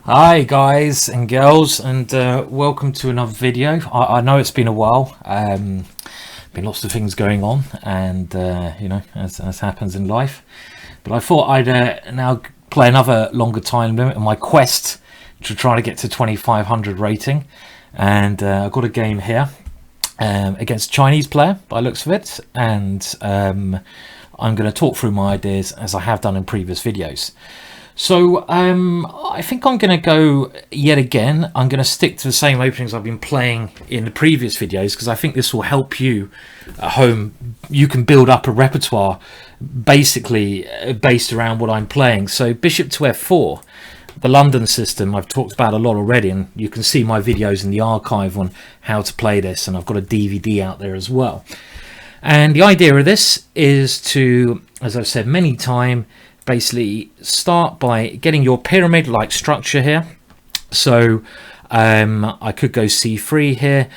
Hi guys and girls, and welcome to another video. I know it's been a while, been lots of things going on, and you know, as happens in life, but I thought I'd now play another longer time limit on my quest to try to get to 2500 rating. And I've got a game here against a Chinese player by the looks of it, and I'm going to talk through my ideas as I have done in previous videos. So I think I'm going to go yet again. I'm going to stick to the same openings I've been playing in the previous videos, because I think this will help you at home. You can build up a repertoire basically based around what I'm playing. So bishop to f4, the London system I've talked about a lot already, and you can see my videos in the archive on how to play this, and I've got a DVD out there as well. And the idea of this is to, as I've said many times, basically start by getting your pyramid-like structure here. So I could go c3 here.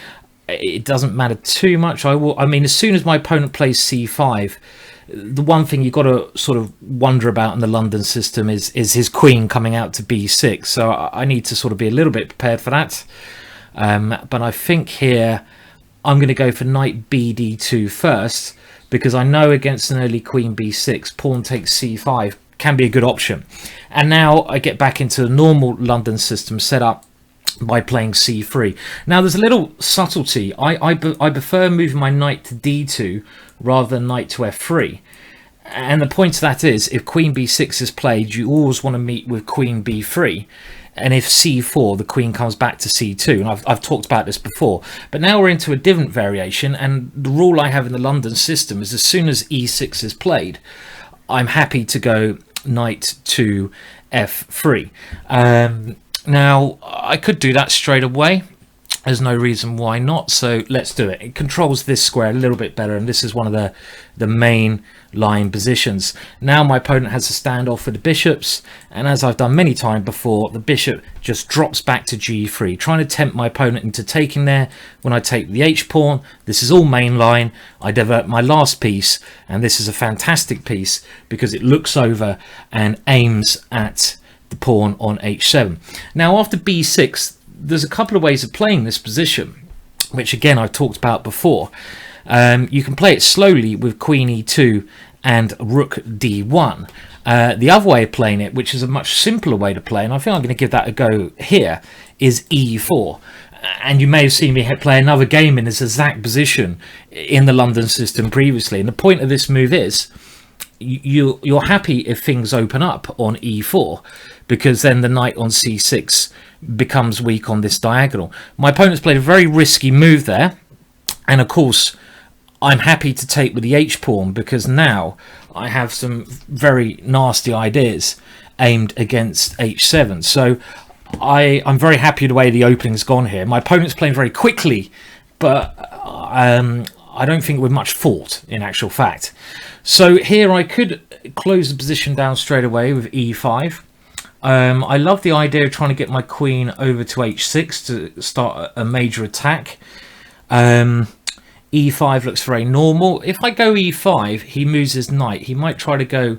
It doesn't matter too much. I mean, as soon as my opponent plays c5, the one thing you've got to sort of wonder about in the London system is his queen coming out to b6. So I need to sort of be a little bit prepared for that. But I think here I'm going to go for knight bd2 first, because I know against an early queen b6, pawn takes c5 can be a good option. And now I get back into the normal London system set up by playing c3. Now there's a little subtlety. I prefer moving my knight to d2 rather than knight to f3. And the point of that is, if queen b6 is played, you always want to meet with queen b3. And if c4, the queen comes back to c2. And I've talked about this before. But now we're into a different variation. And the rule I have in the London system is, as soon as e6 is played, I'm happy to go knight to f3. Now, I could do that straight away. There's no reason why not, so let's do it. It controls this square a little bit better, and this is one of the main line positions. Now my opponent has a standoff with the bishops, and as I've done many times before, the bishop just drops back to g3, trying to tempt my opponent into taking there. When I take the h-pawn, this is all main line. I divert my last piece, and this is a fantastic piece because it looks over and aims at the pawn on h7. Now after b6, there's a couple of ways of playing this position, which again I've talked about before. You can play it slowly with queen e2 and rook d1. The other way of playing it, which is a much simpler way to play, and I think I'm going to give that a go here, is e4. And you may have seen me play another game in this exact position in the London system previously. And the point of this move is, you're happy if things open up on e4, because then the knight on c6 becomes weak on this diagonal. My opponent's played a very risky move there, and of course I'm happy to take with the h-pawn, because now I have some very nasty ideas aimed against h7. So I'm very happy the way the opening's gone here. My opponent's playing very quickly, but I don't think with much thought in actual fact. So here I could close the position down straight away with e5. I love the idea of trying to get my queen over to h6 to start a major attack. E5 looks very normal. If I go e5, he moves his knight. He might try to go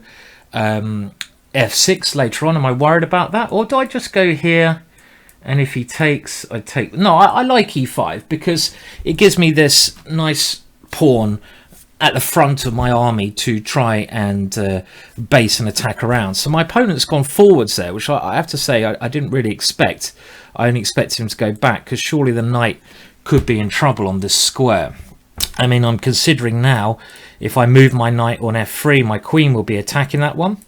f6 later on. Am I worried about that? Or do I just go here? And if he takes, I take. No, I like e5 because it gives me this nice pawn at the front of my army to try and base an attack around. So my opponent's gone forwards there, which I have to say I didn't really expect. I only expected him to go back, because surely the knight could be in trouble on this square. I mean, I'm considering now, if I move my knight on f3, my queen will be attacking that one.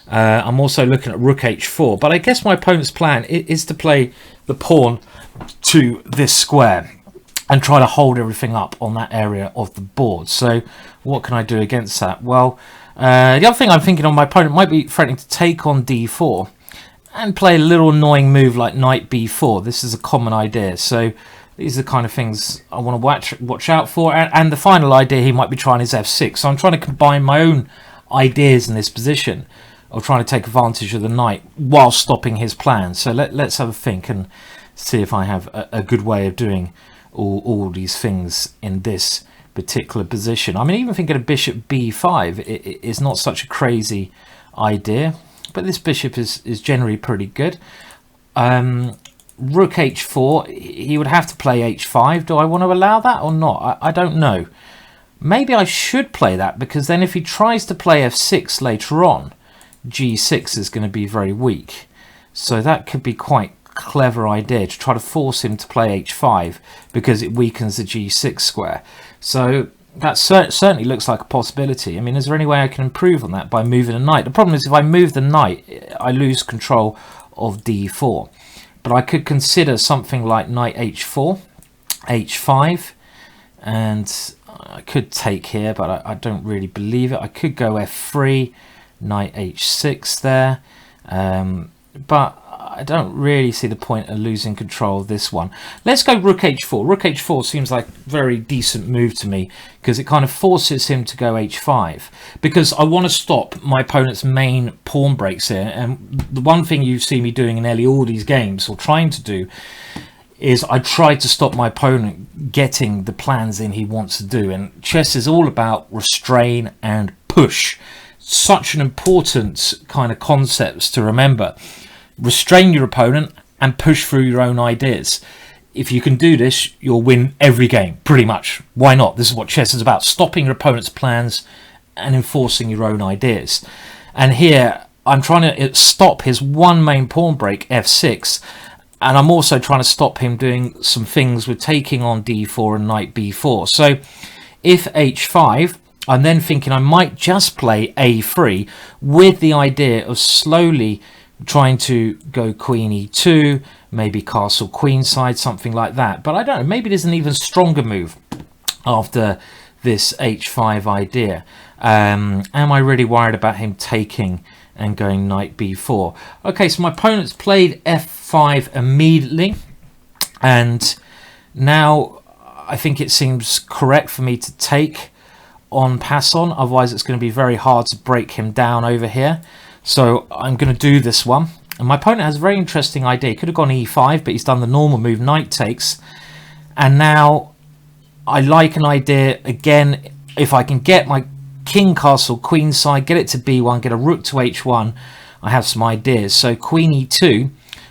I'm also looking at rook h4, but I guess my opponent's plan is to play the pawn to this square and try to hold everything up on that area of the board. So what can I do against that? Well, the other thing I'm thinking on, my opponent might be threatening to take on d4 and play a little annoying move like knight b4. This is a common idea. So these are the kind of things I want to watch out for. And the final idea he might be trying is f6. So I'm trying to combine my own ideas in this position of trying to take advantage of the knight while stopping his plan. So let's have a think and see if I have a good way of doing all these things in this particular position. I mean, even thinking of bishop b5 is not such a crazy idea, but this bishop is generally pretty good. rook h4, he would have to play h5. Do I want to allow that or not? I don't know. Maybe I should play that, because then if he tries to play f6 later on, g6 is going to be very weak. So that could be quite clever idea, to try to force him to play h5, because it weakens the g6 square. So that certainly looks like a possibility. I mean, is there any way I can improve on that by moving a knight? The problem is, if I move the knight, I lose control of d4. But I could consider something like knight h4, h5, and I could take here, but I don't really believe it. I could go f3, knight h6 there, but I don't really see the point of losing control of this one. Let's go rook h4. Rook h4 seems like a very decent move to me, because it kind of forces him to go h5, because I want to stop my opponent's main pawn breaks here. And the one thing you see me doing in nearly all these games, or trying to do, is I try to stop my opponent getting the plans in he wants to do. And chess is all about restrain and push. Such an important kind of concepts to remember. Restrain your opponent and push through your own ideas. If you can do this, you'll win every game, pretty much. Why not? This is what chess is about, stopping your opponent's plans and enforcing your own ideas. And here I'm trying to stop his one main pawn break, f6, and I'm also trying to stop him doing some things with taking on d4 and knight b4. So if h5, I'm then thinking I might just play a3, with the idea of slowly trying to go queen e2, maybe castle queenside, something like that. But I don't know, maybe there's an even stronger move after this h5 idea. Am I really worried about him taking and going knight b4? Okay, so my opponent's played f5 immediately, and now I think it seems correct for me to take on pass on, otherwise it's going to be very hard to break him down over here. So I'm going to do this one. And my opponent has a very interesting idea. He could have gone e5, but he's done the normal move, knight takes. And now I like an idea, again, if I can get my king castle queenside, get it to b1, get a rook to h1, I have some ideas. So queen e2,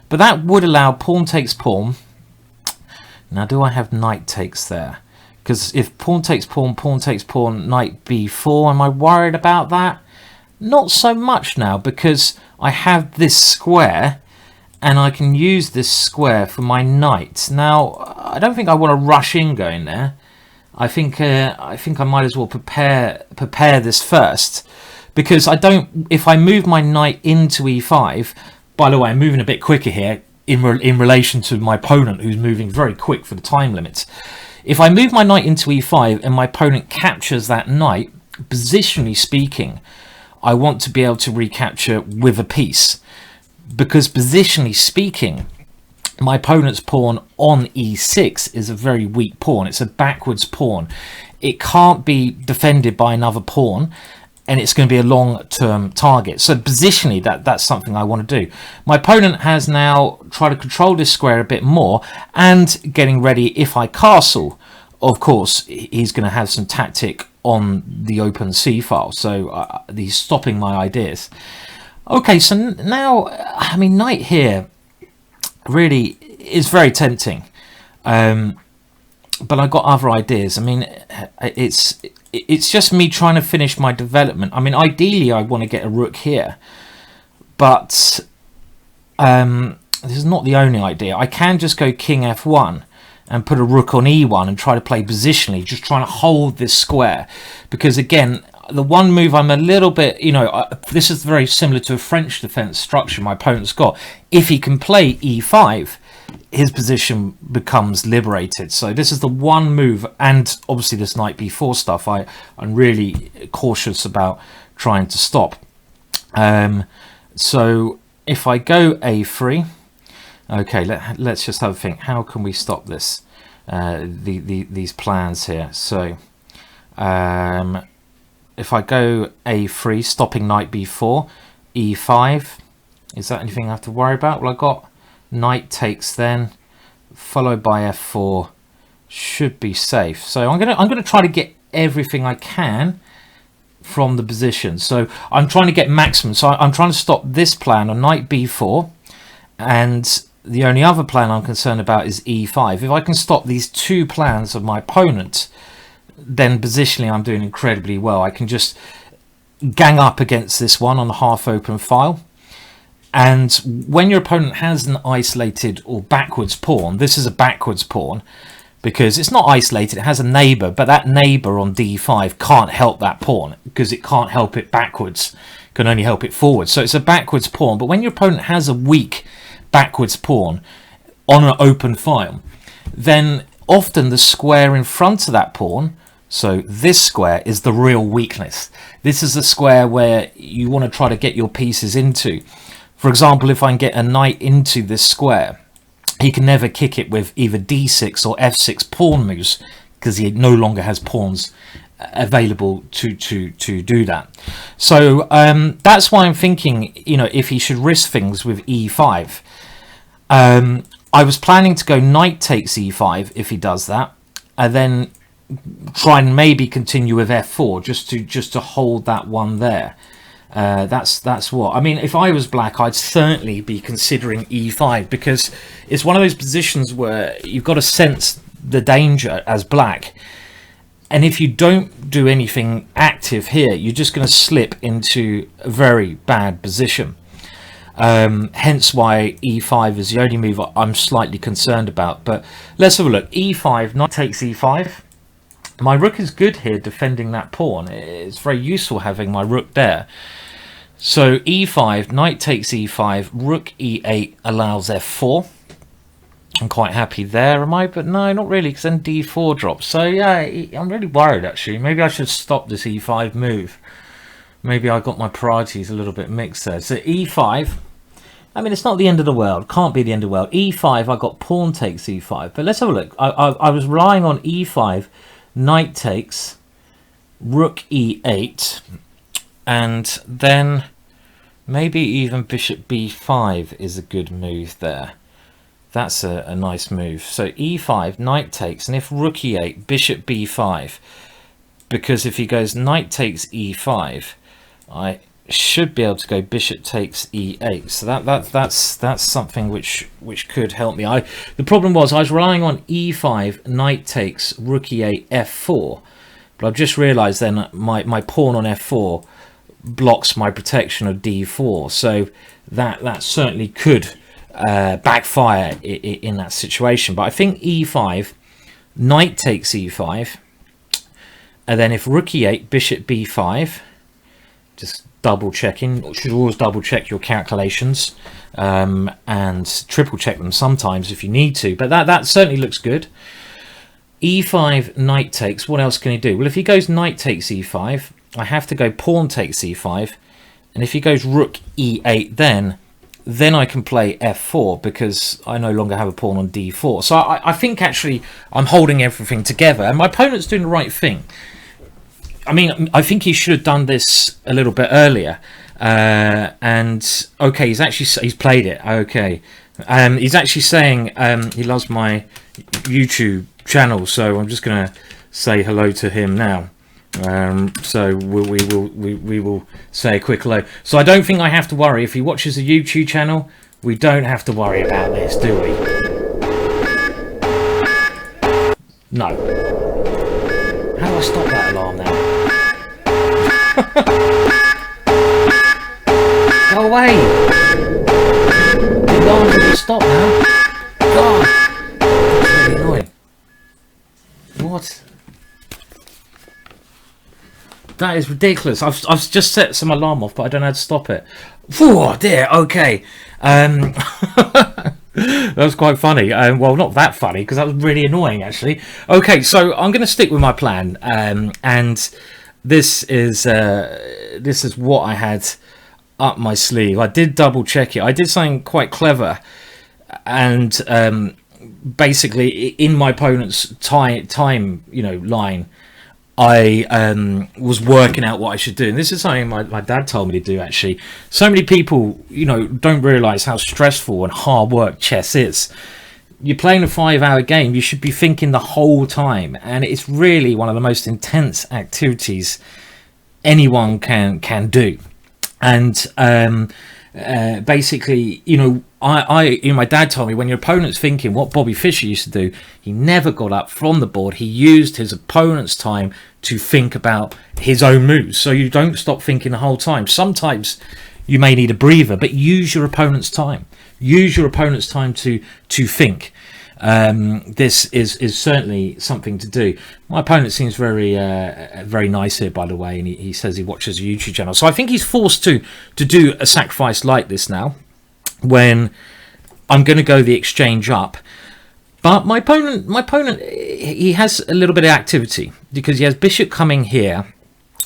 but that would allow pawn takes pawn. Now, do I have knight takes there? Because if pawn takes pawn, knight b4, am I worried about that? Not so much now, because I have this square and I can use this square for my knight. Now, I don't think I want to rush in going there. I think I might as well prepare this first, because I don't. If I move my knight into e5, by the way, I'm moving a bit quicker here in relation to my opponent, who's moving very quick for the time limit. If I move my knight into e5 and my opponent captures that knight, positionally speaking, I want to be able to recapture with a piece, because positionally speaking, my opponent's pawn on e6 is a very weak pawn. It's a backwards pawn. It can't be defended by another pawn, and it's going to be a long-term target. So positionally, that's something I want to do. My opponent has now tried to control this square a bit more, and getting ready, if I castle, of course, he's going to have some tactic on the open c file, so he's stopping my ideas. Okay, so now, I mean, knight here really is very tempting, but I've got other ideas. I mean, it's just me trying to finish my development. I mean, ideally I want to get a rook here, but this is not the only idea. I can just go king f1 and put a rook on e1 and try to play positionally, just trying to hold this square. Because again, the one move I'm a little bit, this is very similar to a French defense structure my opponent's got. If he can play e5, his position becomes liberated. So this is the one move, and obviously this knight b4 stuff I'm really cautious about trying to stop. So if I go a3, okay, let's just have a think. How can we stop this? These plans here. So if I go a3, stopping knight b4, e5, is that anything I have to worry about? Well, I got knight takes then, followed by f4, should be safe. So I'm gonna try to get everything I can from the position. So I'm trying to get maximum. So I'm trying to stop this plan on knight b4, and the only other plan I'm concerned about is e5. If I can stop these two plans of my opponent, then positionally I'm doing incredibly well. I can just gang up against this one on the half open file. And when your opponent has an isolated or backwards pawn, this is a backwards pawn because it's not isolated, it has a neighbor, but that neighbor on d5 can't help that pawn because it can't help it backwards, it can only help it forwards. So it's a backwards pawn. But when your opponent has a weak backwards pawn on an open file, then often the square in front of that pawn, so this square, is the real weakness. This is the square where you want to try to get your pieces into. For example, if I can get a knight into this square, he can never kick it with either d6 or f6 pawn moves because he no longer has pawns available to do that. So that's why I'm thinking, you know, if he should risk things with e5. I was planning to go knight takes e5 if he does that, and then try and maybe continue with f4 just to hold that one there. That's what I mean. If I was black, I'd certainly be considering e5 because it's one of those positions where you've got to sense the danger as black, and if you don't do anything active here, you're just going to slip into a very bad position. Hence why e5 is the only move I'm slightly concerned about. But let's have a look. e5, knight takes e5. My rook is good here defending that pawn. It's very useful having my rook there. So e5, knight takes e5, rook e8 allows f4. I'm quite happy there, am I? But no, not really, because then d4 drops. So yeah, I'm really worried actually. Maybe I should stop this e5 move. Maybe I got my priorities a little bit mixed there. So e5, I mean, it's not the end of the world. Can't be the end of the world. e5, I got pawn takes e5. But let's have a look. I was relying on e5, knight takes, rook e8, and then maybe even bishop b5 is a good move there. That's a nice move. So e5, knight takes, and if rook e8, bishop b5, because if he goes knight takes e5, I should be able to go bishop takes e8. So that's something which could help me. The problem was I was relying on e5, knight takes, rook e8, f4, but I've just realized then my pawn on f4 blocks my protection of d4, so that certainly could backfire in that situation. But I think e5, knight takes e5, and then if rook e8, bishop b5, just double checking. You should always double check your calculations and triple check them sometimes if you need to, but that certainly looks good. e5, knight takes. What else can he do? Well, if he goes knight takes e5, I have to go pawn takes e5, and if he goes rook e8, then I can play f4 because I no longer have a pawn on d4. So I think actually I'm holding everything together, and my opponent's doing the right thing. I mean, I think he should have done this a little bit earlier. And okay, he's played it. Okay, he's actually saying he loves my YouTube channel, so I'm just gonna say hello to him now. So we will say a quick hello. So I don't think I have to worry if he watches the YouTube channel. We don't have to worry about this, do we? No. How do I stop that alarm now? Go away! The alarm will stop now. God, that's really annoying. What? That is ridiculous. I've just set some alarm off, but I don't know how to stop it. Oh dear. Okay. That was quite funny. Well, not that funny because that was really annoying actually. Okay, so I'm going to stick with my plan, and this is what I had up my sleeve. I did double check it. I did something quite clever, and basically in my opponent's time line, I was working out what I should do, and this is something my dad told me to do actually. So many people don't realize how stressful and hard work chess is. You're playing a 5-hour game, you should be thinking the whole time, and it's really one of the most intense activities anyone can do. And basically, my dad told me, when your opponent's thinking, what Bobby Fischer used to do, he never got up from the board. He used his opponent's time to think about his own moves. So you don't stop thinking the whole time. Sometimes you may need a breather, but use your opponent's time. Use your opponent's time to think. This is certainly something to do. My opponent seems very nice here, by the way, and he says he watches a YouTube channel. So I think he's forced to do a sacrifice like this now, when I'm going to go the exchange up. But my opponent, he has a little bit of activity, because he has bishop coming here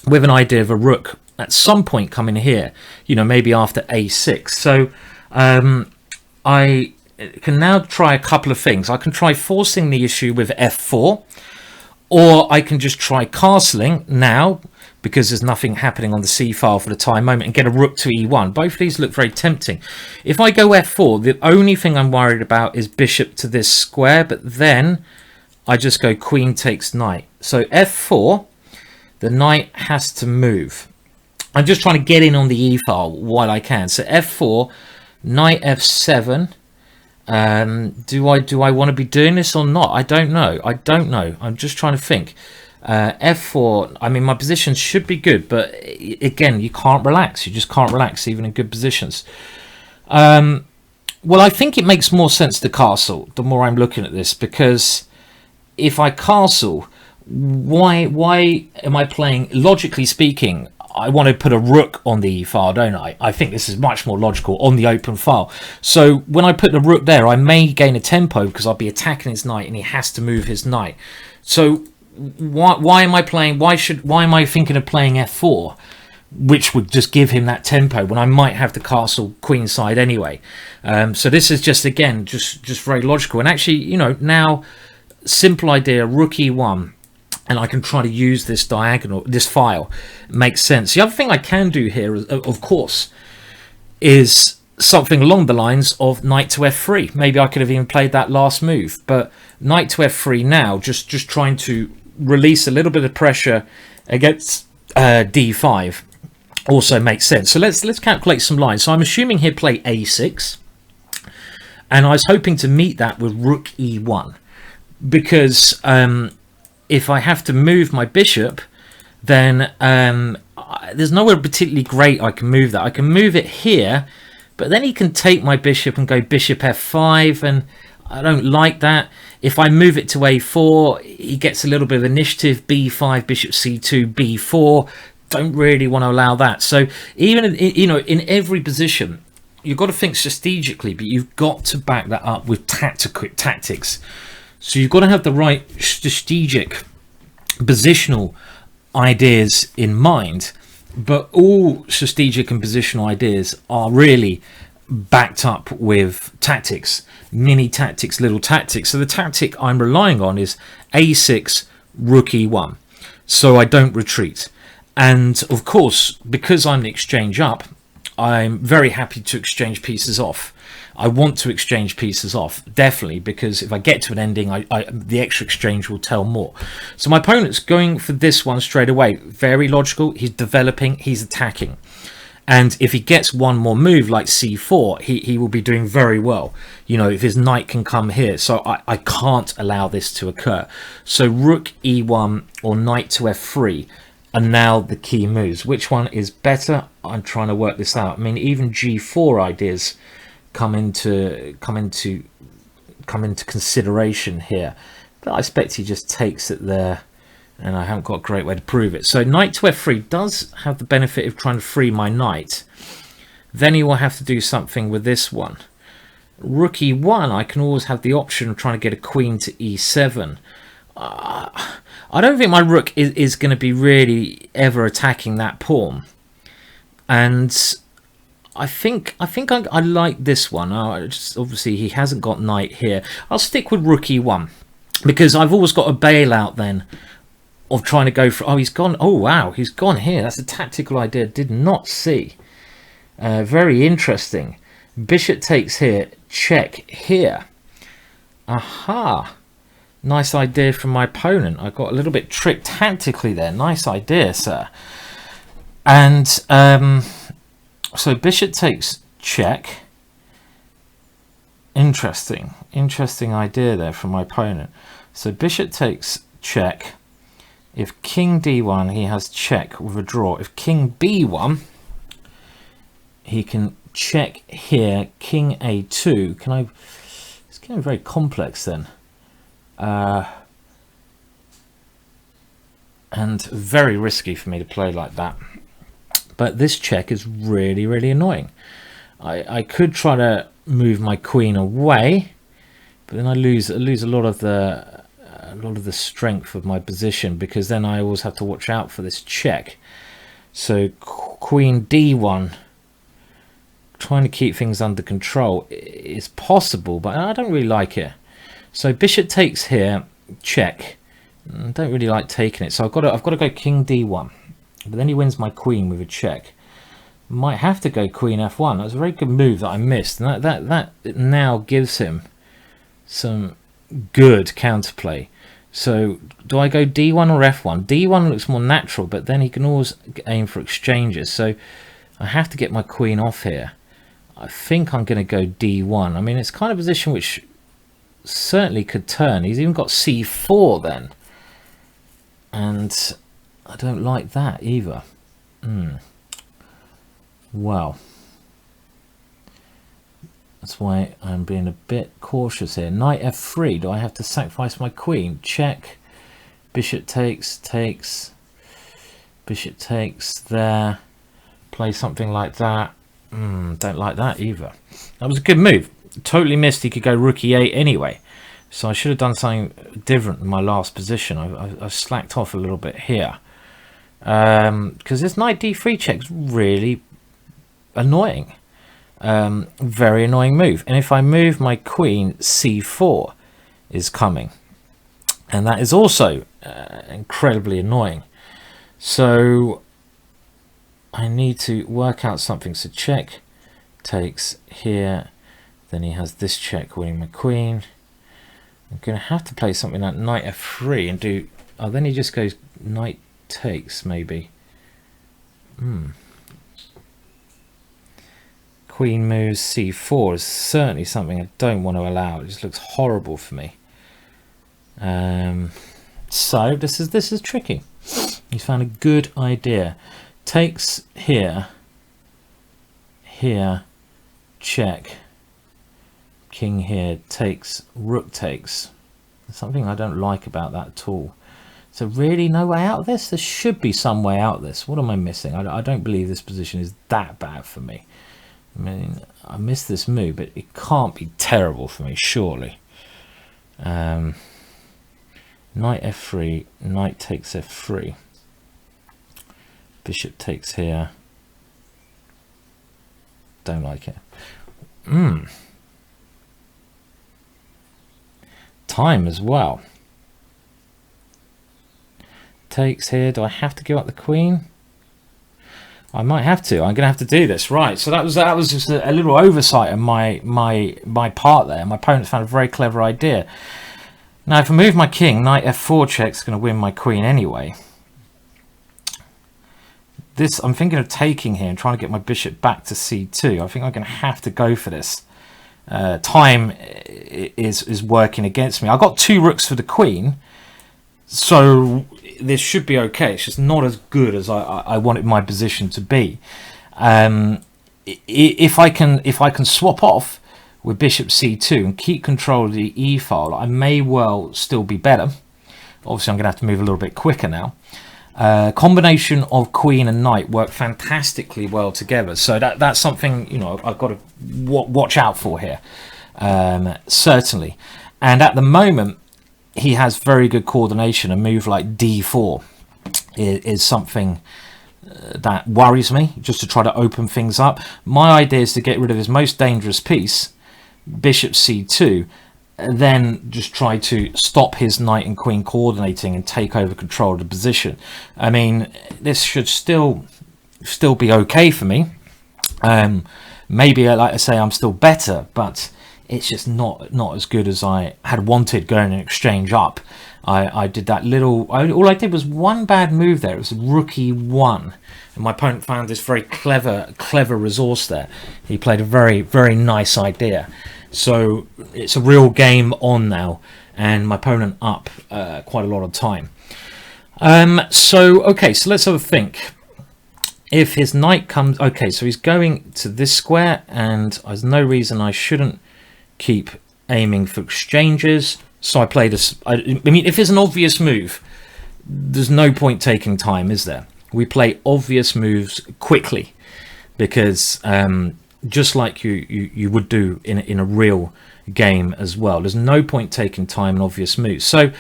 with an idea of a rook at some point coming here, you know, maybe after a6. So I can now try a couple of things. I can try forcing the issue with f4, or I can just try castling now, because there's nothing happening on the c file for the time moment, and get a rook to e1. Both of these look very tempting. If I go f4, the only thing I'm worried about is bishop to this square, but then I just go queen takes knight. So f4, the knight has to move. I'm just trying to get in on the e file while I can. So f4, knight f7. Do I want to be doing this or not? I don't know. I'm just trying to think. F4, I mean, my positions should be good, but again, you can't relax. You just can't relax even in good positions. Well, I think it makes more sense to castle the more I'm looking at this, because if I castle, why am I playing, logically speaking, I want to put a rook on the e file, don't I? I think this is much more logical on the open file. So when I put the rook there, I may gain a tempo, because I'll be attacking his knight and he has to move his knight. So why am I playing? Why am I thinking of playing f4, which would just give him that tempo when I might have the castle queenside anyway? So this is just, again, just very logical. And actually, you know, now simple idea, rook e1, and I can try to use this diagonal, this file. Makes sense. The other thing I can do here, of course, is something along the lines of knight to f3. Maybe I could have even played that last move, but knight to f3 now, just trying to release a little bit of pressure against d5 also makes sense. So let's calculate some lines. So I'm assuming he'd play a6, and I was hoping to meet that with rook e1, because if I have to move my bishop, then there's nowhere particularly great I can move that. I can move it here, but then he can take my bishop and go bishop f5, and I don't like that. If I move it to a4, he gets a little bit of initiative, b5, bishop c2, b4. Don't really want to allow that. So even in every position, you've got to think strategically, but you've got to back that up with tactics. So you've got to have the right strategic positional ideas in mind, but all strategic and positional ideas are really backed up with tactics, mini tactics, little tactics. So the tactic I'm relying on is a6, rook e1, so I don't retreat. And of course, because I'm the exchange up, I'm very happy to exchange pieces off. I want to exchange pieces off, definitely, because if I get to an ending, the extra exchange will tell more. So my opponent's going for this one straight away. Very logical. He's developing, he's attacking. And if he gets one more move like c4, he will be doing very well. You know, if his knight can come here. So I can't allow this to occur. So rook e1 or knight to f3 are now the key moves. Which one is better? I'm trying to work this out. I mean, even g4 ideas come into consideration here, but I expect he just takes it there, and I haven't got a great way to prove it. So knight to f3 does have the benefit of trying to free my knight. Then he will have to do something with this one. Rook e1, I can always have the option of trying to get a queen to e7. I don't think my rook is going to be really ever attacking that pawn, and I think I like this one. Obviously he hasn't got knight here. I'll stick with rook e1, because I've always got a bailout then of trying to go for... Oh, he's gone. Oh, wow, he's gone here. That's a tactical idea. Did not see. Very interesting. Bishop takes here. Check here. Aha. Nice idea from my opponent. I got a little bit tricked tactically there. Nice idea, sir. And so bishop takes check. Interesting idea there from my opponent. So bishop takes check. If king d1, he has check with a draw. If king b1, he can check here. King a2. Can I? It's getting very complex then. And very risky for me to play like that. But this check is really, really annoying. I could try to move my queen away, but then I lose a lot of the strength of my position, because then I always have to watch out for this check. So queen d1, trying to keep things under control is possible, but I don't really like it. So bishop takes here, check. I don't really like taking it, so I've got to go king d1, but then he wins my queen with a check. Might have to go queen f1. That was a very good move that I missed, and that now gives him some good counterplay. So do I go d1 or f1? D1 looks more natural, but then he can always aim for exchanges, so I have to get my queen off here. I think I'm going to go d1. I mean, it's kind of a position which certainly could turn. He's even got c4 then, and I don't like that either. Well, that's why I'm being a bit cautious here. Knight f3. Do I have to sacrifice my queen? Check. Bishop takes, bishop takes there. Play something like that. Don't like that either. That was a good move. Totally missed. He could go rook e8 anyway. So I should have done something different in my last position. I've slacked off a little bit here. Because this knight d3 check is really annoying. Very annoying move. And if I move my queen, c4 is coming. And that is also incredibly annoying. So I need to work out something. So check takes here. Then he has this check winning my queen. I'm going to have to play something like knight f3 and do... Oh, then he just goes knight takes, maybe. Queen moves c4 is certainly something I don't want to allow. It just looks horrible for me. So this is tricky. He's found a good idea. Takes here, check. King here takes, rook takes. There's something I don't like about that at all. So really no way out of this? There should be some way out of this. What am I missing? I don't believe this position is that bad for me. I mean, I missed this move, but it can't be terrible for me, surely. Knight f3, knight takes f3. Bishop takes here. Don't like it. Time as well. Takes here. Do I have to give up the queen? I might have to. I'm going to have to do this. Right. So that was just a little oversight on my part there. My opponent found a very clever idea. Now, if I move my king, knight f4 check's going to win my queen anyway. This, I'm thinking of taking here and trying to get my bishop back to c2. I think I'm going to have to go for this. Time is working against me. I got 2 rooks for the queen, so this should be okay. It's just not as good as I wanted my position to be. If I can swap off with bishop c2 and keep control of the e file, I may well still be better. Obviously, I'm going to have to move a little bit quicker now. Combination of queen and knight work fantastically well together, so that's something, you know, I've got to watch out for here, certainly. And at the moment, he has very good coordination. A move like d4 is something that worries me, just to try to open things up. My idea is to get rid of his most dangerous piece, bishop c2, and then just try to stop his knight and queen coordinating and take over control of the position. I mean, this should still be okay for me. Maybe, like I say, I'm still better, but it's just not as good as I had wanted going in exchange up. I did that little... all I did was one bad move there. It was rook e1. And my opponent found this very clever resource there. He played a very, very nice idea. So it's a real game on now, and my opponent up quite a lot of time. So okay, so let's have a think. If his knight comes, okay, so he's going to this square, and there's no reason I shouldn't keep aiming for exchanges. So I played I mean, if it's an obvious move, there's no point taking time, is there? We play obvious moves quickly, because just like you would do in a real game as well. There's no point taking time in obvious moves. So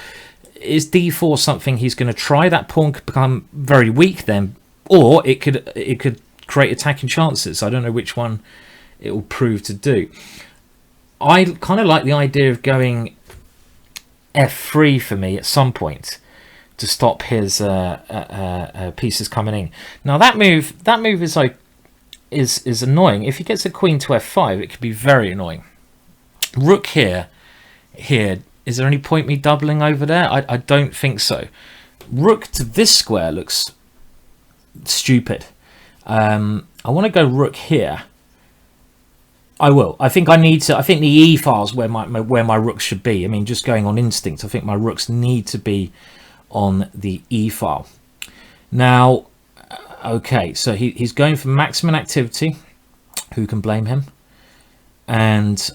is d4 something he's going to try? That pawn could become very weak then, or it could create attacking chances. I don't know which one it will prove to do. I kind of like the idea of going f3 for me at some point to stop his pieces coming in. Now that move is like is annoying. If he gets a queen to f5, it could be very annoying. Rook here. Is there any point me doubling over there? I don't think so. Rook to this square looks stupid. I want to go rook here. I will. I think I need to. I think the E file's where my rooks should be. I mean, just going on instinct, I think my rooks need to be on the E file. Now, okay, so he's going for maximum activity. Who can blame him? And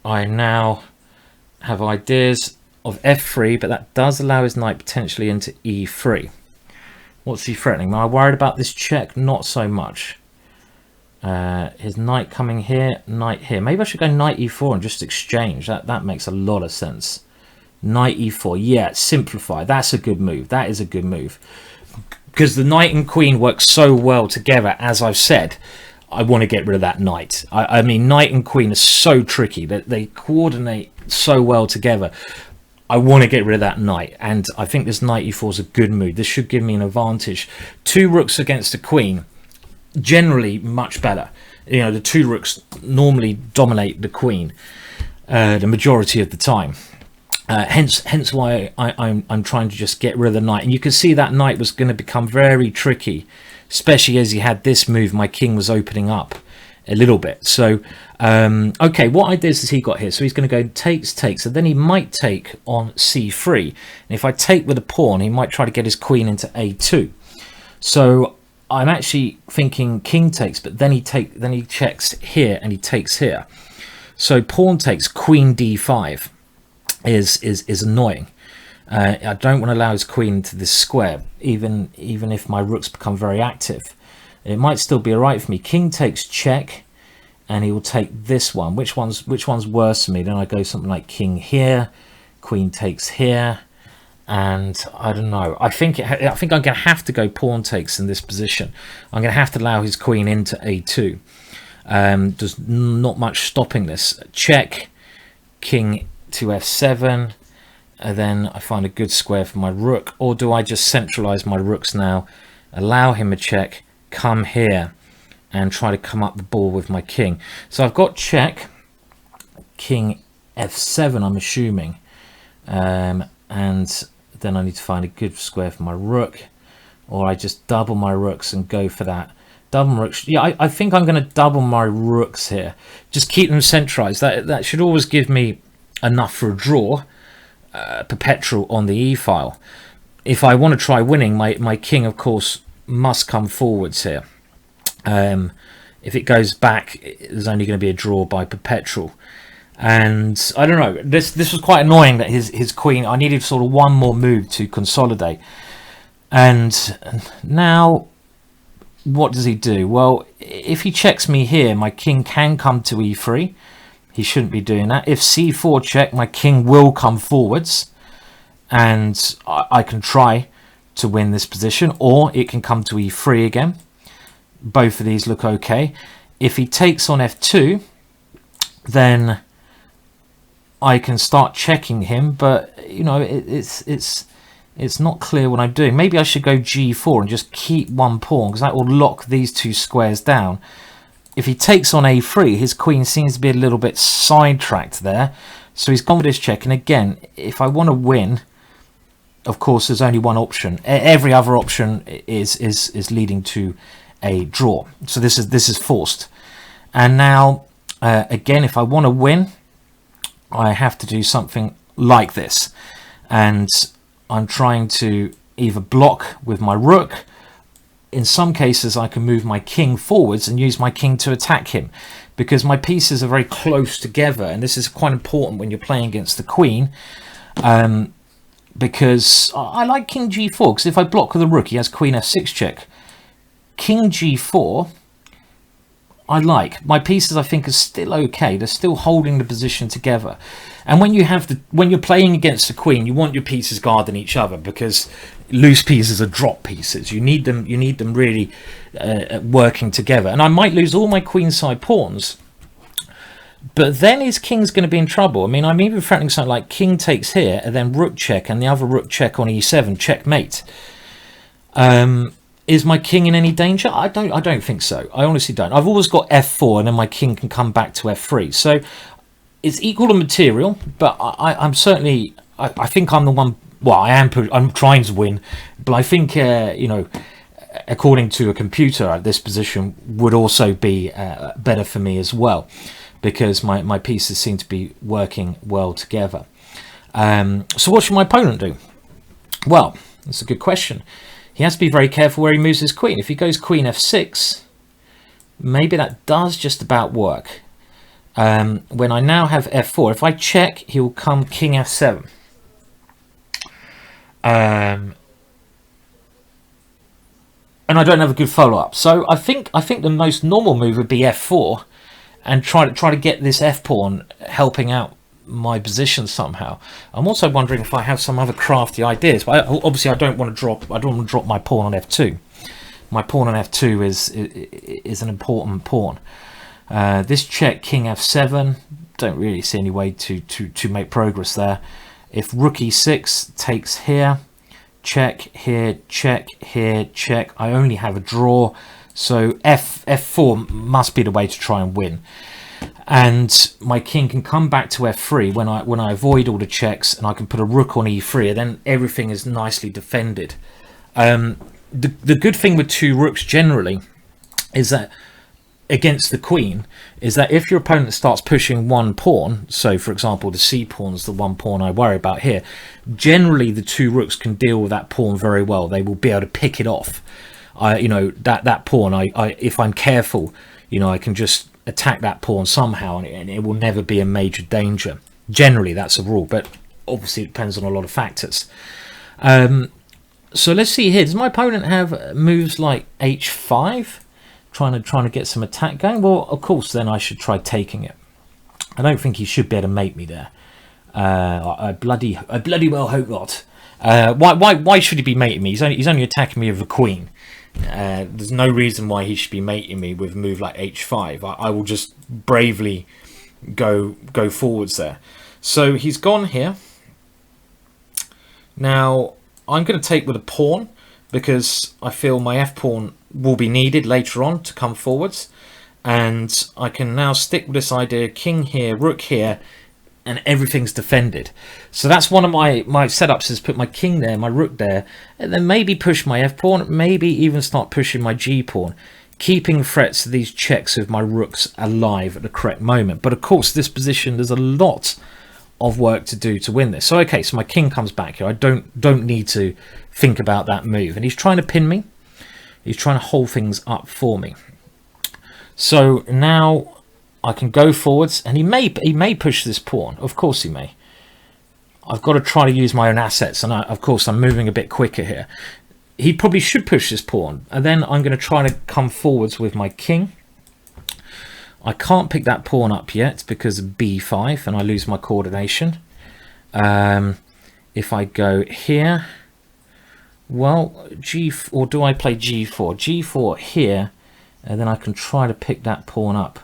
I now have ideas of f3, but that does allow his knight potentially into e3. What's he threatening? Am I worried about this check? Not so much. His knight coming here, knight here. Maybe I should go knight e4 and just exchange. That makes a lot of sense. Knight e4, yeah, simplify. That's a good move. That is a good move. Because the knight and queen work so well together, as I've said. I want to get rid of that knight. I mean, knight and queen are so tricky that they coordinate so well together. I want to get rid of that knight, and I think this knight e4 is a good move. This should give me an advantage. Two rooks against a queen, generally much better. You know, the two rooks normally dominate the queen the majority of the time. Hence why I'm trying to just get rid of the knight. And you can see that knight was going to become very tricky, especially as he had this move. My king was opening up a little bit. So okay, what ideas has he got here? So he's going to go takes, and then he might take on c3. And if I take with a pawn, he might try to get his queen into a2. So I'm actually thinking king takes, but then he checks here and he takes here. So pawn takes, queen d5 is annoying. I don't want to allow his queen into this square, even if my rooks become very active. It might still be alright for me. King takes check, and he will take this one. Which one's worse for me? Then I go something like king here, queen takes here, and I don't know. I think I'm going to have to go pawn takes in this position. I'm going to have to allow his queen into a2. There's not much stopping this. Check, king to f7, and then I find a good square for my rook. Or do I just centralize my rooks now, allow him a check, come here and try to come up the ball with my king? So I've got check, king f7, I'm assuming, and then I need to find a good square for my rook, or I just double my rooks and go for that double rooks. Yeah, I think I'm going to double my rooks here, just keep them centralized. That should always give me enough for a draw, perpetual on the e file. If I want to try winning, my king of course must come forwards here. If it goes back, there's only going to be a draw by perpetual. And I don't know, this was quite annoying that his queen, I needed sort of one more move to consolidate. And now what does he do? Well, if he checks me here, my king can come to e3. He shouldn't be doing that. If c4 check, my king will come forwards, and I can try to win this position, or it can come to e3 again. Both of these look okay. If he takes on f2, then I can start checking him, but you know, it's not clear what I'm doing. Maybe I should go g4 and just keep one pawn, because that will lock these two squares down. If he takes on a3, his queen seems to be a little bit sidetracked there. So he's gone with his check. And again, if I want to win, of course, there's only one option. Every other option is leading to a draw. So this is forced. And now, again, if I want to win, I have to do something like this. And I'm trying to either block with my rook. In some cases, I can move my king forwards and use my king to attack him, because my pieces are very close together. And this is quite important when you're playing against the queen, because I like king g4, because if I block with a rook, he has queen f6 check. King g4, I like. My pieces, I think, are still okay. They're still holding the position together. And when you're playing against the queen, you want your pieces guarding each other, because loose pieces are drop pieces. You need them really working together. And I might lose all my queenside pawns, but then his king's going to be in trouble. I mean, I'm even threatening something like king takes here, and then rook check, and the other rook check on e7, checkmate. Is my king in any danger? I don't think so. I honestly don't. I've always got f4, and then my king can come back to f3. So it's equal to material, but I'm certainly, I think I'm the one. Well, I'm trying to win, but I think you know, according to a computer, this position would also be better for me as well, because my pieces seem to be working well together. So what should my opponent do? Well, that's a good question. He has to be very careful where he moves his queen. If he goes queen f6, maybe that does just about work. When I now have f4, if I check, he will come king f7. And I don't have a good follow-up. So I think the most normal move would be f4, and try to get this f pawn helping out my position somehow. I'm also wondering if I have some other crafty ideas, but obviously I don't want to drop my pawn on f2. My pawn on f2 is an important pawn. This check king f7, don't really see any way to make progress there. If rook e6 takes here, check here, check here, check, I only have a draw. So f4 must be the way to try and win. And my king can come back to f3 when I avoid all the checks, and I can put a rook on e3, and then everything is nicely defended. The good thing with two rooks generally is that against the queen is that if your opponent starts pushing one pawn, so for example the c pawn is the one pawn I worry about here, generally the two rooks can deal with that pawn very well. They will be able to pick it off. You know, that pawn, if I'm careful, you know, I can just attack that pawn somehow, and it will never be a major danger. Generally that's a rule, but obviously it depends on a lot of factors. So let's see here. Does my opponent have moves like h5, trying to get some attack going? Well, of course, then I should try taking it. I don't think he should be able to make me there. I bloody well hope not. Why should he be mating me? He's only attacking me with a queen. There's no reason why he should be mating me with a move like h5. I will just bravely go forwards there. So he's gone here. Now I'm going to take with a pawn, because I feel my f pawn will be needed later on to come forwards, and I can now stick with this idea: king here, rook here, and everything's defended. So that's one of my setups, is put my king there, my rook there, and then maybe push my f pawn, maybe even start pushing my g pawn, keeping threats of these checks with my rooks alive at the correct moment. But of course, this position, there's a lot of work to do to win this. So okay, so my king comes back here. I don't need to think about that move, and he's trying to pin me. He's trying to hold things up for me. So now I can go forwards, and he may push this pawn. Of course he may. I've got to try to use my own assets, and of course I'm moving a bit quicker here. He probably should push this pawn, and then I'm going to try to come forwards with my king. I can't pick that pawn up yet because of b5, and I lose my coordination. If I go here, well, or do I play g4? G4 here, and then I can try to pick that pawn up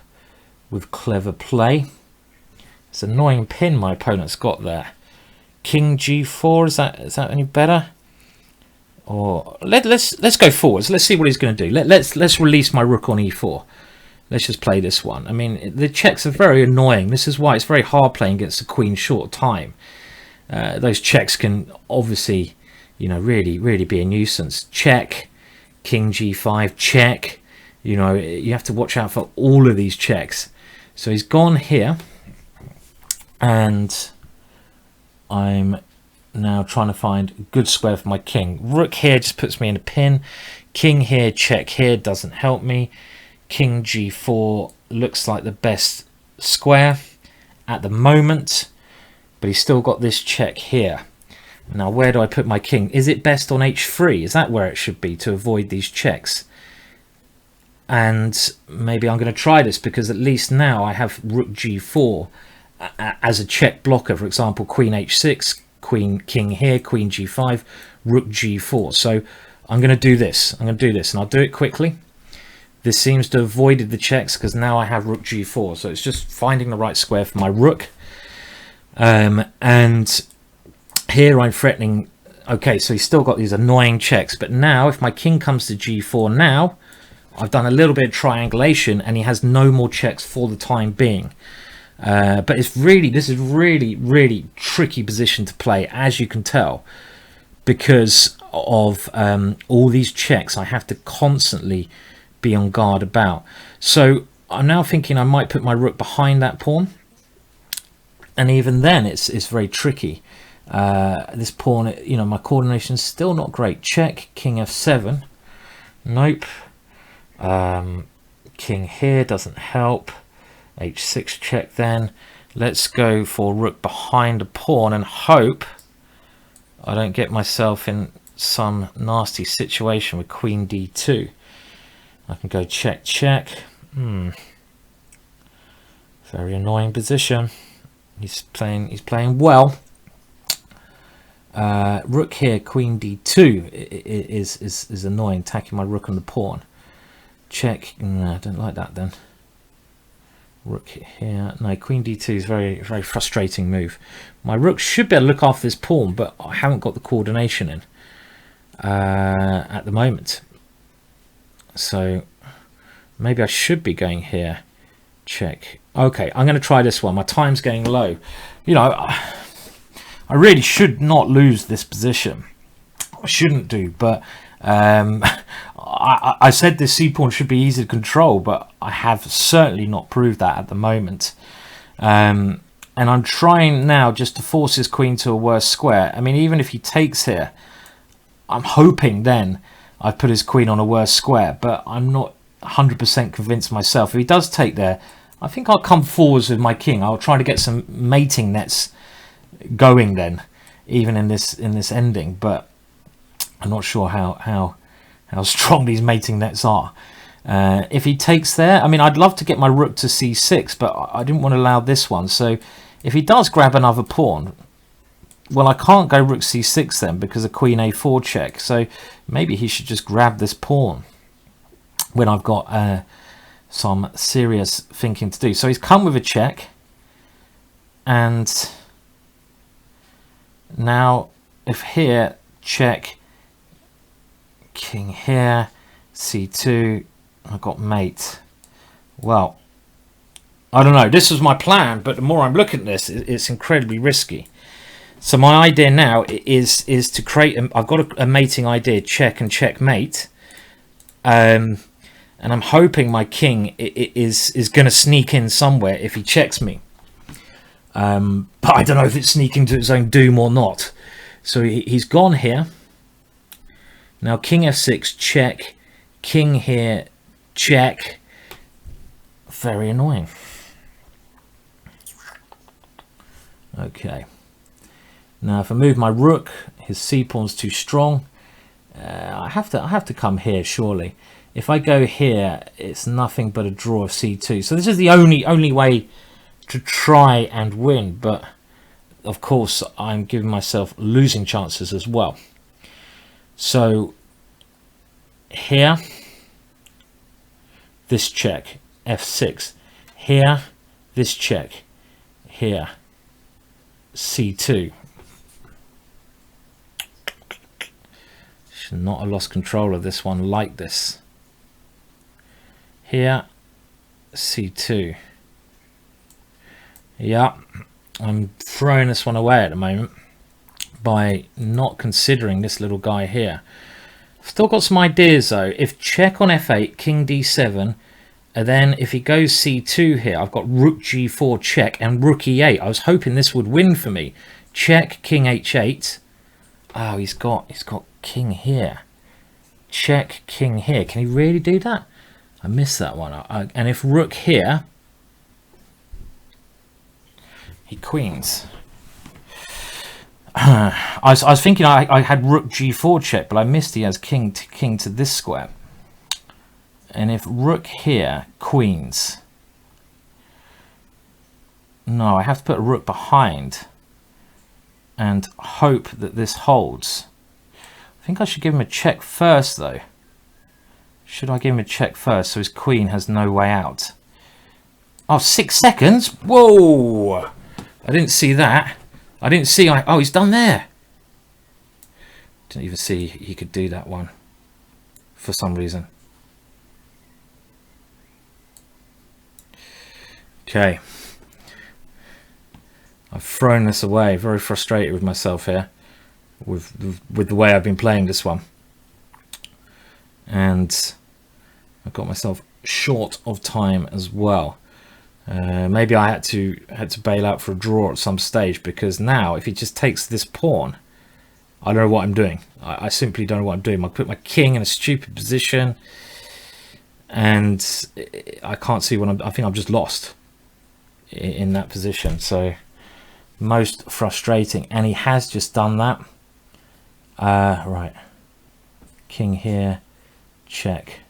with clever play. It's an annoying pin my opponent's got there. King g4, is that any better? Or let's go forwards. Let's see what he's going to do. Let's release my rook on e4. Let's just play this one. I mean, the checks are very annoying. This is why it's very hard playing against the queen short time. Those checks can obviously, you know, really be a nuisance. Check, king g5, check, You know, you have to watch out for all of these checks. So he's gone here, and I'm now trying to find a good square for my king. Rook here just puts me in a pin. King here, check here, doesn't help me. King g4 looks like the best square at the moment, but he's still got this check here. Now, where do I put my king? Is it best on h3? Is that where it should be to avoid these checks? And maybe I'm going to try this, because at least now I have rook g4 as a check blocker. For example, queen h6, king here, queen g5, rook g4. So I'm going to do this. I'm going to do this, and I'll do it quickly. This seems to have avoided the checks, because now I have rook g4. So it's just finding the right square for my rook. And here I'm threatening. Okay, so he's still got these annoying checks. But now if my king comes to g4 now, I've done a little bit of triangulation, and he has no more checks for the time being. But this is really tricky position to play, as you can tell, because of all these checks I have to constantly be on guard about. So I'm now thinking I might put my rook behind that pawn, and even then it's very tricky. This pawn, you know, my coordination is still not great. Check, king f7, nope. King here doesn't help. h6 check. Then let's go for rook behind a pawn and hope I don't get myself in some nasty situation with queen d2. I can go check check. Very annoying position. He's playing well. Rook here, queen d2 is annoying, attacking my rook and the pawn. Check. No, I don't like that then. Rook here. No, queen d2 is very frustrating move. My rook should be able to look after this pawn, but I haven't got the coordination in at the moment. So maybe I should be going here. Check. Okay, I'm going to try this one. My time's getting low. You know, I really should not lose this position. I shouldn't do, but I said this c-pawn should be easy to control, but I have certainly not proved that at the moment. And I'm trying now just to force his queen to a worse square. I mean, even if he takes here, I'm hoping then I put his queen on a worse square, but I'm not 100% convinced myself. If he does take there, I think I'll come forwards with my king. I'll try to get some mating nets going then, even in this ending, but I'm not sure how strong these mating nets are. If he takes there, I mean, I'd love to get my rook to c6, but I didn't want to allow this one. So if he does grab another pawn, well, I can't go rook c6 then, because of queen a4 check. So maybe he should just grab this pawn when I've got some serious thinking to do. So he's come with a check, and now if here, check, king here, c2, I've got mate. Well, I don't know, this was my plan, but the more I'm looking at this, it's incredibly risky. So my idea now is to create I've got a mating idea, check and checkmate, and I'm hoping my king is going to sneak in somewhere if he checks me, but I don't know if it's sneaking to its own doom or not. So he's gone here. Now king f6 check, king here check. Very annoying. Okay, now if I move my rook, his c-pawn's too strong. I have to come here surely. If I go here, it's nothing but a draw of c2. So this is the only way to try and win, but of course I'm giving myself losing chances as well. So here, this check, f6. Here, this check. Here, c2. Should not have lost control of this one like this. Here, c2. Yeah, I'm throwing this one away at the moment by not considering this little guy here. Still got some ideas though. If check on f8, king d7, and then if he goes c2 here, I've got rook g4 check and rook e8. I was hoping this would win for me. Check, king h8. Oh, he's got king here. Check, king here. Can he really do that? I missed that one. And if rook here, he queens. I was thinking I had rook g4 check, but I missed he has king to this square. And if rook here, queens. No, I have to put a rook behind and hope that this holds. I think I should give him a check first though. Should I give him a check first so his queen has no way out? Oh, 6 seconds? Whoa! I didn't see that. I didn't see. Oh, he's done there. Didn't even see he could do that one for some reason. Okay. I've thrown this away. Very frustrated with myself here with the way I've been playing this one. And I've got myself short of time as well. Maybe I had to bail out for a draw at some stage, because now if he just takes this pawn, I don't know what I'm doing. I simply don't know what I'm doing. I put my king in a stupid position and I can't see what I think I'm just lost in that position. So most frustrating, and he has just done that. Right, king here, check.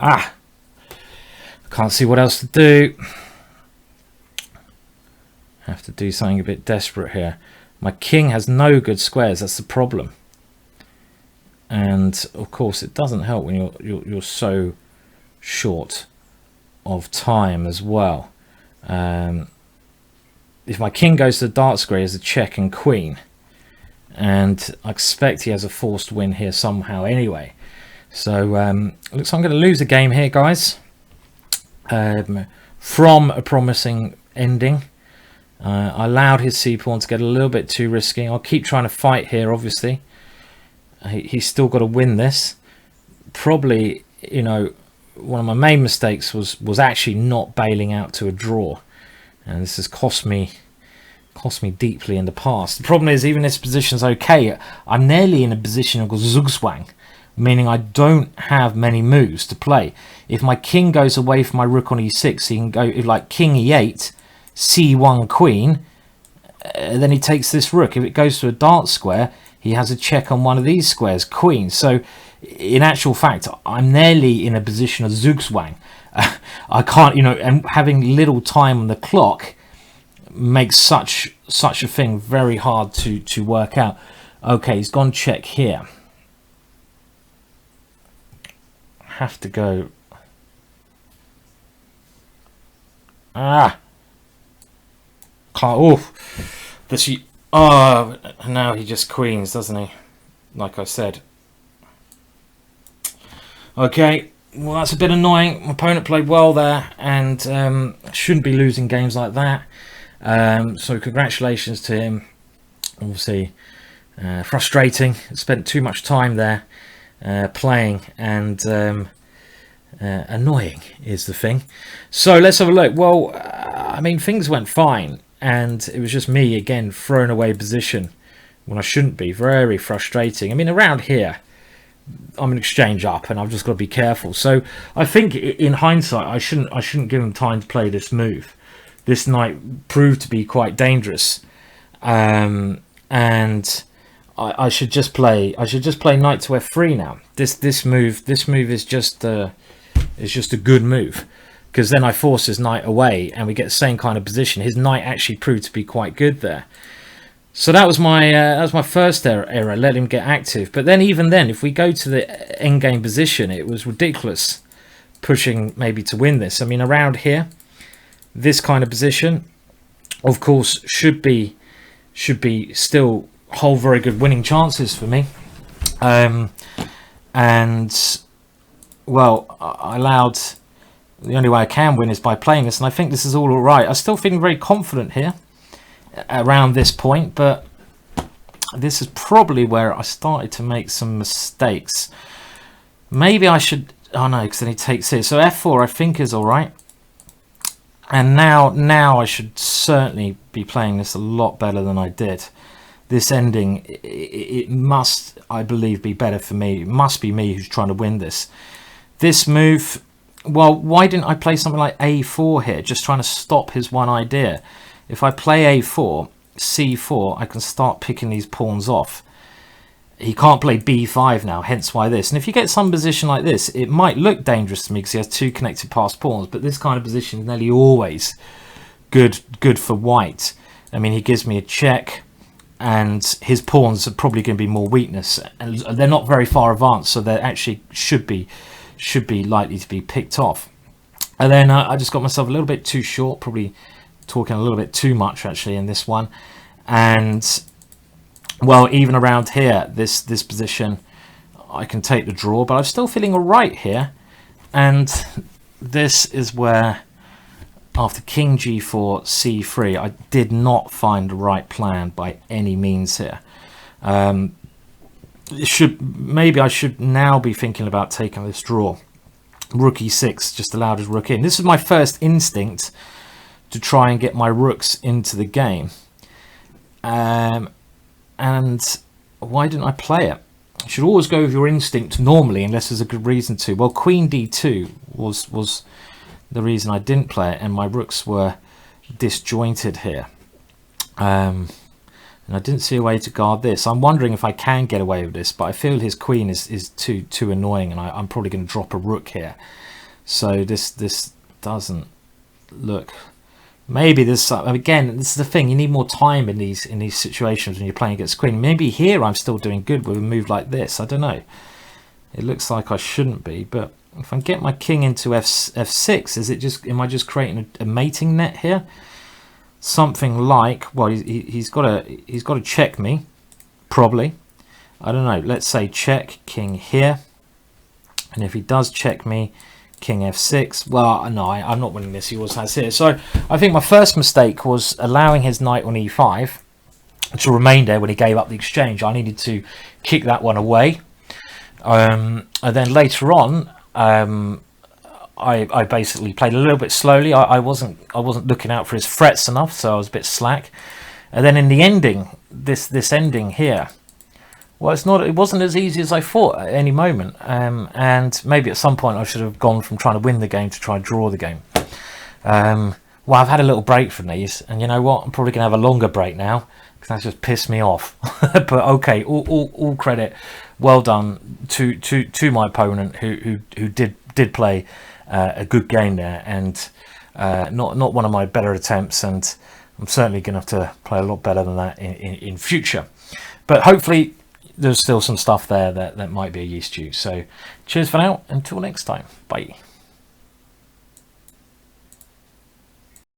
I can't see what else to do. Have to do something a bit desperate here. My king has no good squares. That's the problem. And of course, it doesn't help when you're so short of time as well. If my king goes to the dark square, he has a check and queen, and I expect he has a forced win here somehow anyway. So looks like I'm going to lose a game here, guys, from a promising ending. I allowed his c-pawn to get a little bit too risky. I'll keep trying to fight here, obviously. He's still got to win this. Probably, you know, one of my main mistakes was actually not bailing out to a draw, and this has cost me deeply in the past. The problem is, even this position's okay, I'm nearly in a position of Zugzwang, meaning I don't have many moves to play. If my king goes away from my rook on e6, he can go like king e8, c1 queen, then he takes this rook. If it goes to a dark square, he has a check on one of these squares, queen. So in actual fact, I'm nearly in a position of Zugzwang. I can't, you know, and having little time on the clock makes such a thing very hard to work out. Okay, he's gone check here. Have to go. Can't. Oh, but she. Oh, now he just queens, doesn't he? Like I said. Okay, well that's a bit annoying. My opponent played well there, and shouldn't be losing games like that. So congratulations to him. Obviously, frustrating. Spent too much time there. Playing, and annoying is the thing. So let's have a look. Well, I mean, things went fine, and it was just me again throwing away position when I shouldn't be. Very frustrating. I mean, around here I'm an exchange up, and I've just got to be careful. So I think in hindsight I shouldn't give him time to play this move. This knight proved to be quite dangerous, and I should just play knight to f3 now. This move is just a good move, because then I force his knight away and we get the same kind of position. His knight actually proved to be quite good there. So that was my first error. Let him get active. But then even then, if we go to the endgame position, it was ridiculous pushing maybe to win this. I mean, around here, this kind of position, of course, should be still hold very good winning chances for me. And well, I allowed, the only way I can win is by playing this, and I think this is all right. I'm still feeling very confident here around this point, but this is probably where I started to make some mistakes. Maybe I should, oh no, because then he takes it. So f4 I think is all right. And now I should certainly be playing this a lot better than I did. This ending, it must, I believe, be better for me. It must be me who's trying to win this. This move, well, why didn't I play something like a4 here? Just trying to stop his one idea. If I play a4, c4, I can start picking these pawns off. He can't play b5 now, hence why this. And if you get some position like this, it might look dangerous to me because he has two connected passed pawns, but this kind of position is nearly always good for white. I mean, he gives me a check, and his pawns are probably going to be more weakness, and they're not very far advanced, so they actually should be likely to be picked off. And then I just got myself a little bit too short, probably talking a little bit too much actually in this one. And well, even around here, this position, I can take the draw, but I'm still feeling all right here. And this is where, after king g4 c3, I did not find the right plan by any means here. Maybe I should now be thinking about taking this draw. Rook e6 just allowed his rook in. This is my first instinct to try and get my rooks into the game. And why didn't I play it? You should always go with your instinct normally, unless there's a good reason to. Well, queen d2 was the reason I didn't play it, and my rooks were disjointed here. And I didn't see a way to guard this. I'm wondering if I can get away with this, but I feel his queen is too annoying, and I'm probably going to drop a rook here. So this doesn't look. Maybe this, again, this is the thing. You need more time in these situations when you're playing against queen. Maybe here I'm still doing good with a move like this. I don't know. It looks like I shouldn't be, but if I get my king into f6, is it just, am I just creating a mating net here? Something like, well, he's got to check me, probably. I don't know. Let's say check king here, and if he does check me, king f6. Well, no, I'm not winning this. He always has here. So I think my first mistake was allowing his knight on e5 to remain there when he gave up the exchange. I needed to kick that one away, and then later on, I basically played a little bit slowly. I wasn't looking out for his threats enough, so I was a bit slack. And then in the ending, this ending here, well, it wasn't as easy as I thought at any moment. And maybe at some point I should have gone from trying to win the game to try and draw the game. Well, I've had a little break from these, and you know what? I'm probably gonna have a longer break now because that's just pissed me off. But okay, all credit, well done to my opponent who did play a good game there, and not one of my better attempts, and I'm certainly gonna have to play a lot better than that in future. But hopefully there's still some stuff there that might be a use to you. So cheers for now, until next time, bye.